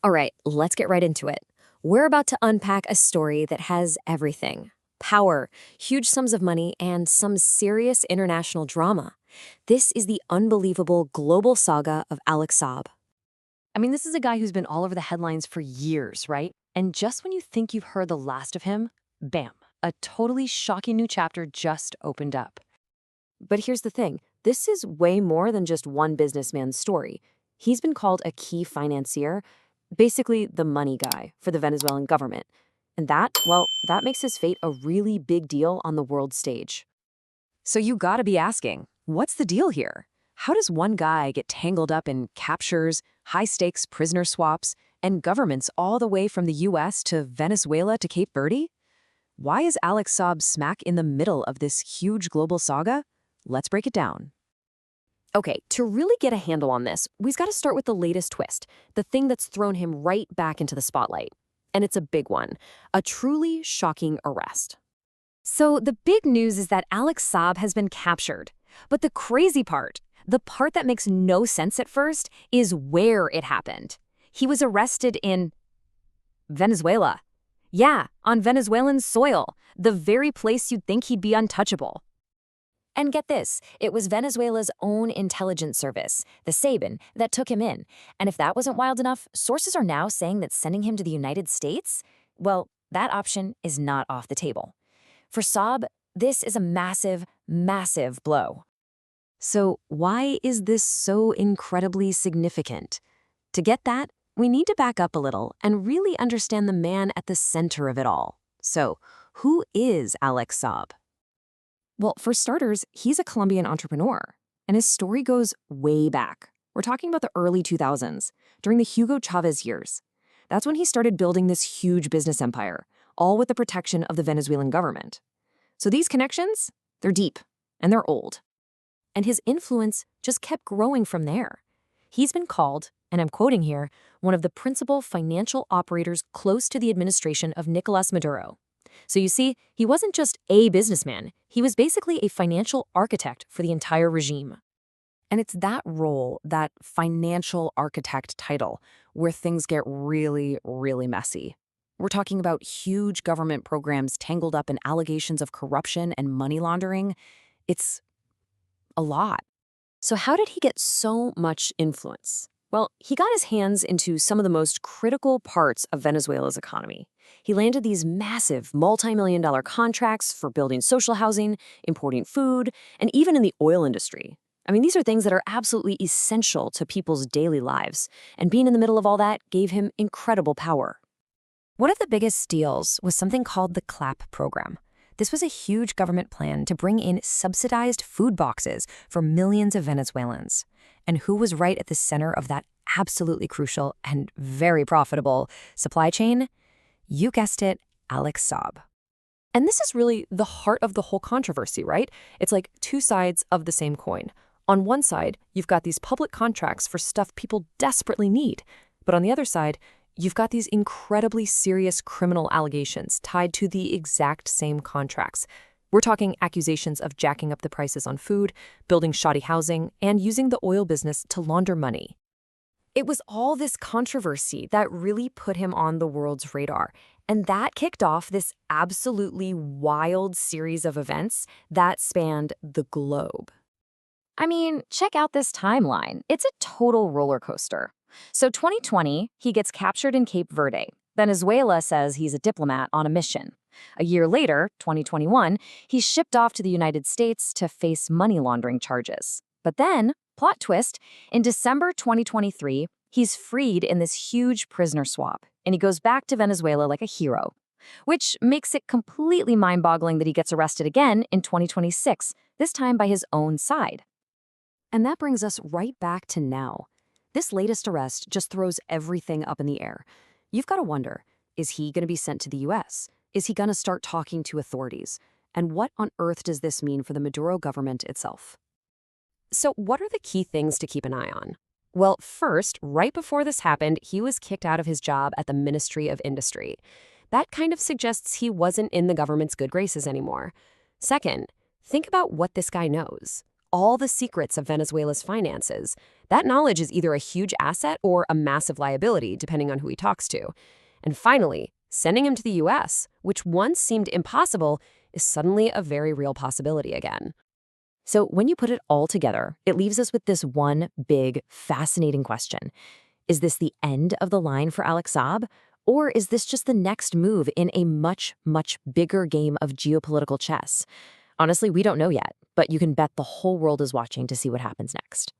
All right, let's get right into it. We're about to unpack a story that has everything: power, huge sums of money, and some serious international drama. This is the unbelievable global saga of Alex Saab. I mean, this is a guy who's been all over the headlines for years, right? And just when you think you've heard the last of him, bam, a totally shocking new chapter just opened up. But here's the thing, this is way more than just one businessman's story. He's been called a key financier, basically the money guy for the Venezuelan government. And that, well, that makes his fate a really big deal on the world stage. So you gotta be asking, what's the deal here? How does one guy get tangled up in captures, high-stakes prisoner swaps, and governments all the way from the US to Venezuela to Cape Verde? Why is Alex Saab smack in the middle of this huge global saga? Let's break it down. Okay, to really get a handle on this, we've got to start with the latest twist, the thing that's thrown him right back into the spotlight. And it's a big one, a truly shocking arrest. So the big news is that Alex Saab has been captured. But the crazy part, the part that makes no sense at first, is where it happened. He was arrested in Venezuela. Yeah, on Venezuelan soil, the very place you'd think he'd be untouchable. And get this, it was Venezuela's own intelligence service, the SAAB, that took him in. And if that wasn't wild enough, sources are now saying that sending him to the United States, well, that option is not off the table. For Saab, this is a massive, massive blow. So why is this so incredibly significant? To get that, we need to back up a little and really understand the man at the center of it all. So, who is Alex Saab? Well, for starters, he's a Colombian entrepreneur, and his story goes way back. We're talking about the early 2000s, during the Hugo Chavez years. That's when he started building this huge business empire, all with the protection of the Venezuelan government. So these connections, they're deep, and they're old. And his influence just kept growing from there. He's been called, and I'm quoting here, one of the principal financial operators close to the administration of Nicolas Maduro. So you see, he wasn't just a businessman, he was basically a financial architect for the entire regime. And it's that role, that financial architect title, where things get really, really messy. We're talking about huge government programs tangled up in allegations of corruption and money laundering. It's a lot. So how did he get so much influence? Well, he got his hands into some of the most critical parts of Venezuela's economy. He landed these massive multi-million-dollar contracts for building social housing, importing food, and even in the oil industry. I mean, these are things that are absolutely essential to people's daily lives, and being in the middle of all that gave him incredible power. One of the biggest deals was something called the CLAP program. This was a huge government plan to bring in subsidized food boxes for millions of Venezuelans. And who was right at the center of that absolutely crucial and very profitable supply chain? You guessed it, Alex Saab. And this is really the heart of the whole controversy, right? It's like two sides of the same coin. On one side, you've got these public contracts for stuff people desperately need. But on the other side, you've got these incredibly serious criminal allegations tied to the exact same contracts. We're talking accusations of jacking up the prices on food, building shoddy housing, and using the oil business to launder money. It was all this controversy that really put him on the world's radar, and that kicked off this absolutely wild series of events that spanned the globe. I mean, check out this timeline. It's a total roller coaster. So 2020, he gets captured in Cape Verde. Venezuela says he's a diplomat on a mission. A year later, 2021, he's shipped off to the United States to face money laundering charges. But then, plot twist, in December 2023, he's freed in this huge prisoner swap, and he goes back to Venezuela like a hero, which makes it completely mind-boggling that he gets arrested again in 2026, this time by his own side. And that brings us right back to now. This latest arrest just throws everything up in the air. You've got to wonder, is he going to be sent to the US? Is he going to start talking to authorities? And what on earth does this mean for the Maduro government itself? So what are the key things to keep an eye on? Well, first, right before this happened, he was kicked out of his job at the Ministry of Industry. That kind of suggests he wasn't in the government's good graces anymore. Second, think about what this guy knows. all the secrets of Venezuela's finances. That knowledge is either a huge asset or a massive liability, depending on who he talks to. And finally, sending him to the US, which once seemed impossible, is suddenly a very real possibility again. So when you put it all together, it leaves us with this one big, fascinating question. Is this the end of the line for Alex Saab? Or is this just the next move in a much, much bigger game of geopolitical chess? Honestly, we don't know yet, but you can bet the whole world is watching to see what happens next.